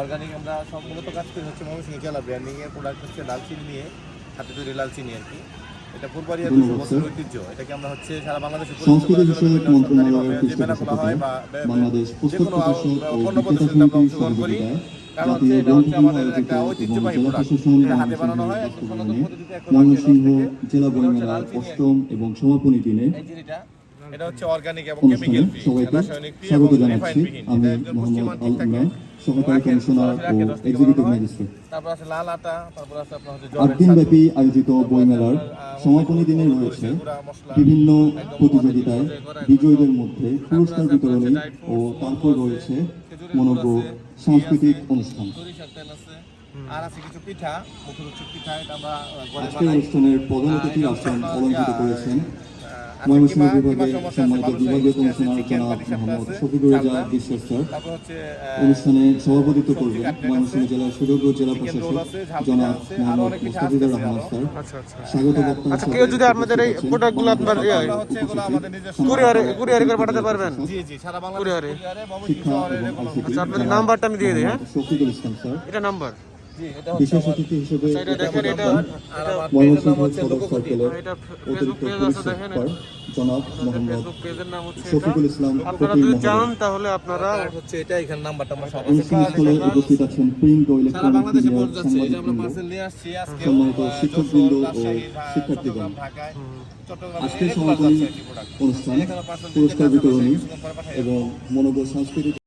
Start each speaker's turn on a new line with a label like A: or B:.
A: Organic আমরা সব মূলত কাজ করি হচ্ছে ময়মনসিংহ জেলা ব্র্যান্ডিংয়ের প্রোডাক্ট হচ্ছে ডালচিনি নিয়ে, হাতে তৈরি লালচিনি আর কি। এটা ফুলবাড়িয়া 200 বছরের ঐতিহ্য। এটাকে আমরা হচ্ছে সারা বাংলাদেশে
B: সংস্কৃতি বিষয়ক মন্ত্রণালয়ের
A: যে মেলাগুলো হয় বা
B: বাংলাদেশ
A: যে
B: পুস্তক
A: কোনো
B: প্রকাশক ও
A: পণ্য
B: বিক্রেতা
A: প্রদর্শনীতে আমরা
B: সমিতির
A: অংশগ্রহণ করি।
B: সহযোগিতায়
A: কারণ হচ্ছে
B: জাতীয়
A: এটা হচ্ছে
B: গ্রন্থমেলা
A: আমাদের
B: আয়োজিত
A: একটা
B: এবং
A: ঐতিহ্যবাহী
B: জেলা
A: প্রোডাক্ট।
B: প্রশাসন
A: এটা হাতে বানানো হয় একদম সনাতন
B: বাস্তবায়নে
A: পদ্ধতিতে
B: ময়মনসিংহ জেলা বইমেলার 8ম এবং সমাপনী দিনে
A: এই জিনিসটা এটা হচ্ছে অর্গানিক এবং
B: অনুষ্ঠানে
A: কেমিক্যাল ফ্রি,
B: সবাইকে
A: রাসায়নিক ফ্রি এবং
B: স্বাগত জানাচ্ছি।
A: রিফাইন বিহীন।
B: আমি
A: এটা একদম
B: মোহাম্মদ
A: পুষ্টিমান
B: আল
A: ঠিক থাকে।
B: ইমরান, সহকারী কমিশনার ও এক্সিকিউটিভ ম্যাজিস্ট্রেট।
A: তারপর আছে লাল আটা, তারপর আছে আপনার হচ্ছে
B: 8 দিনব্যাপী আয়োজিত বইমেলার সমাপনী দিনে রয়েছে বিভিন্ন প্রতিযোগিতায় বিজয়ীদের মধ্যে পুরস্কার বিতরণী ও তারপর রয়েছে মনোজ্ঞ সাংস্কৃতিক অনুষ্ঠান।
A: সরিষার তেল আছে, আর আছে কিছু পিঠা, মুখের উচ্চ পিঠা, এটা আমরা ঘরে
B: আজকের
A: বানাই।
B: অনুষ্ঠানের প্রধান অতিথির আসন অলঙ্কৃত করেছেন ময়মনসিংহ বিভাগের সম্মানিত বিভাগীয় কমিশনার জনাব মোহাম্মদ শফিকুর রেজা বিশ্বাস স্যার।
A: তারপর হচ্ছে
B: অনুষ্ঠানে সভাপতিত্ব করবেন ময়মনসিংহ জেলার সুযোগ্য জেলা প্রশাসক জনাব মোহাম্মদ মুস্তাফিজুর রহমান স্যার। স্বাগত বক্তা
C: কেউ যদি আপনাদের এই প্রোডাক্টগুলো আপনার
A: হচ্ছে এগুলো আমাদের নিজস্ব
C: কুরিয়ারে করে পাঠাতে পারবেন।
A: জি জি, সারা বাংলাদেশে
C: কুরিয়ারে।
A: ময়মনসিংহ শহরে
B: এবং
A: এগুলো।
B: আইসিটি
C: আপনাদের নাম্বারটা আমি দিয়ে দিই, হ্যাঁ?
B: শফিকুল ইসলাম স্যার।
C: এটা নাম্বার।
A: জি, এটা হচ্ছে
B: বিশেষ
A: আমার
B: অতিথি হিসেবে
C: এটা দেখেন, এটা
A: আর আমার পেজের
B: ময়মনসিংহ
A: নাম হচ্ছে
B: সদর
A: লোককথি।
B: সার্কেলের
C: এটা ফেসবুক
B: অতিরিক্ত
C: পেজ
B: পুলিশ
C: আছে, দেখেন।
B: সুপার জনাব মোহাম্মদ
C: ফেসবুক পেজের নাম হচ্ছে এটা।
B: শফিকুল ইসলাম
C: আপনারা
B: ফকির
C: যদি
B: মহোদয়।
C: চান তাহলে আপনারা
A: আর হচ্ছে এটা এখানে নাম্বারটা আমার সব আছে।
B: অনুষ্ঠানস্থলে উপস্থিত আছেন প্রিন্ট ও
A: সারা
B: ইলেকট্রনিক
A: বাংলাদেশে
B: মিডিয়ার
A: পৌঁছে যাচ্ছে। এই যে আমরা
B: সাংবাদিকবৃন্দ,
A: পার্সেল নিয়ে আসছি আজকে
B: সম্মানিত শিক্ষকবৃন্দ ও
A: রাজশাহী,
B: শিক্ষার্থীগণ।
A: চট্টগ্রাম, ঢাকায়, চট্টগ্রাম
B: আজকের
A: রেগুলার
B: সমাপনী
A: যাচ্ছে এই প্রোডাক্ট।
B: অনুষ্ঠান
A: এখানে পার্সেল
B: পুরস্কার
A: দিতে
B: বিতরণী
A: কিছুক্ষণ পরে পাঠিয়ে দেব।
B: এবং মনোজ্ঞ সাংস্কৃতিক